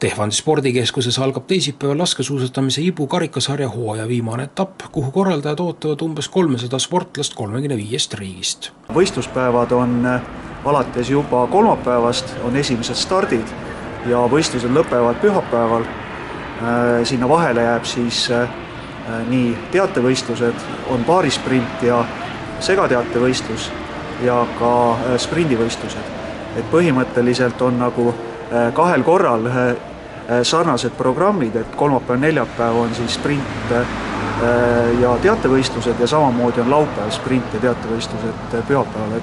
Tehvandi spordikeskuses algab teisipäeval laskesuusatamise Ibu karikasarja hooaja viimane etapp, kuhu korraldajad ootavad umbes 300 sportlast 35 riigist. Võistluspäevad on alates juba kolmapäevast, on esimesed stardid ja võistlused lõpevad pühapäeval. Sinna vahele jääb siis nii teatevõistlused, on paarisprint ja segateatevõistlus ja ka sprindivõistlused. Et põhimõtteliselt on nagu kahel korral sarnased programmid, et kolmapäev, neljapäev on siis sprint ja teatevõistlused ja samamoodi on laupäev sprint ja teatevõistlused pühapäeval.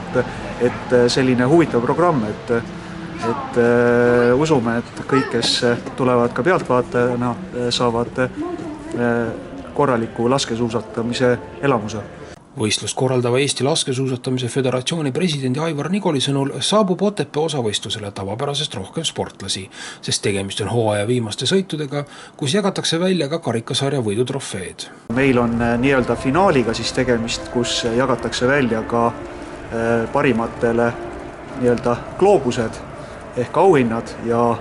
Et selline huvitav programm, et usume, et kõik, kes tulevad ka pealtvaatajana, saavad korraliku laskesuusatamise elamuse. Võistlust korraldava Eesti Laskesuusatamise Föderatsiooni presidendi Aivar Nigoli sõnul saabub Otepää osavõistlusele tavapärasest rohkem sportlasi, sest tegemist on hooaja viimaste sõitudega, kus jagatakse välja ka karikasarja võidutrofeed. Meil on nii-öelda finaaliga siis tegemist, kus jagatakse välja ka parimatele nii-öelda gloobused ehk auhinnad ja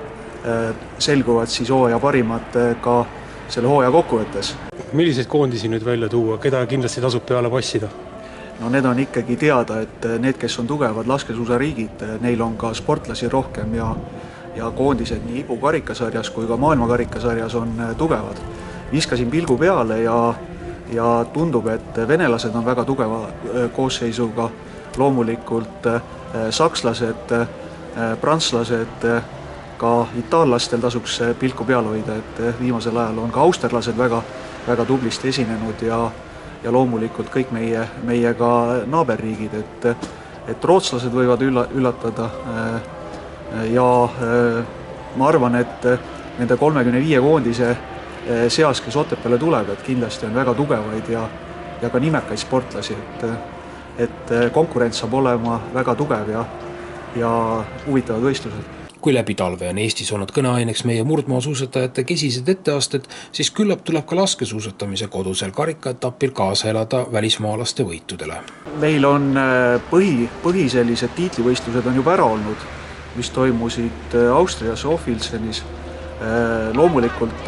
selguvad siis hooaja parimad ka selle hooaja kokkuvõttes. Milliseid koondisi nüüd välja tuua, keda kindlasti tasub peale passida? No need on ikkagi teada, et need, kes on tugevad laskesuusariigid, neil on ka sportlasi rohkem ja koondised nii Ibu karikasarjas kui ka maailma karikasarjas on tugevad. Viskasin pilgu peale ja tundub, et venelased on väga tugeva koosseisuga, loomulikult sakslased, prantslased, ka itaallastel tasuks pilku peal hoida, et viimasel ajal on ka austerlased väga tublisti esinenud ja loomulikult kõik meie ka naaberriigid, et rootslased võivad üllatada ja ma arvan, et nende 35 koondise seas, kes Otepääle tuleb, et kindlasti on väga tugevaid ja ka nimekaid sportlasi, et konkurents saab olema väga tugev ja huvitavad võistlused. Kui läbi talve on Eestis olnud kõneaineks meie murdmaasuusatajate kesised etteasted, siis küllap tuleb ka laskesuusatamise kodusel karikaetapil kaasa elada välismaalaste võitudele. Meil on sellised tiitlivõistlused on juba ära olnud, mis toimusid Austrias Ophilsenis. Loomulikult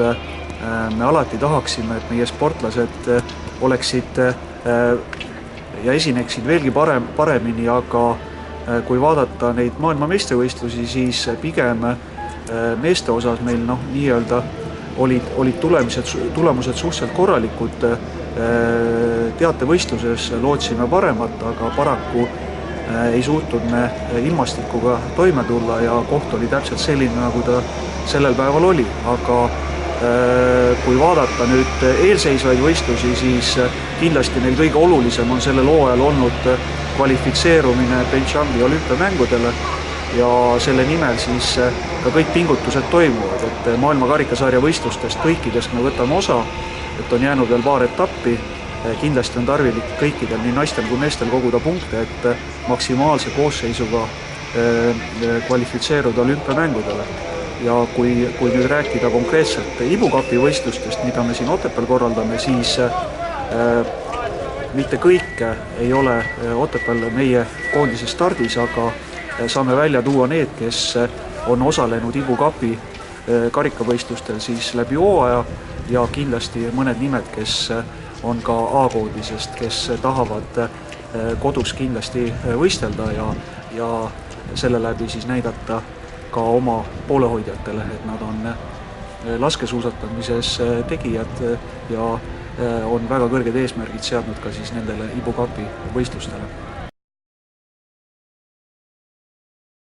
me alati tahaksime, et meie sportlased oleksid ja esineksid veelgi paremini, aga kui vaadata neid maailma meistrivõistlusi, siis pigem meeste osas meil nii-öelda olid tulemused suhteliselt korralikud. Teatevõistluses lootsime paremat, aga paraku ei suutnud me ilmastikuga toime tulla ja koht oli täpselt selline, nagu ta sellel päeval oli. Aga kui vaadata nüüd eelseisvaid võistlusi, siis kindlasti neil kõige olulisem on sellel hooajal olnud kvalifitseerumine Pyeongchangi olümpiamängudele ja selle nimel siis ka kõik pingutused toimuvad, et maailma karikasarja võistlustest kõikidest me võtame osa, et on jäänud veel paar etappi. Kindlasti on tarvilik kõikidel, nii naistel kui meestel koguda punkte, et maksimaalse koosseisuga kvalifitseeruda olümpiamängudele. Ja kui nüüd rääkida konkreetselt Ibu kapi võistlustest, mida me siin Otepääl korraldame, siis mitte kõik ei ole Otepääl meie koondise stardis, aga saame välja tuua need, kes on osalenud Ibu kapi karikavõistlustel siis läbi hooaja ja kindlasti mõned nimed, kes on ka A-koondisest, kes tahavad kodus kindlasti võistelda ja selle läbi siis näidata ka oma poolehoidjatele, et nad on laskesuusatamises tegijad ja on väga kõrged eesmärgid seadnud ka siis nendele Ibu kapi võistlustele.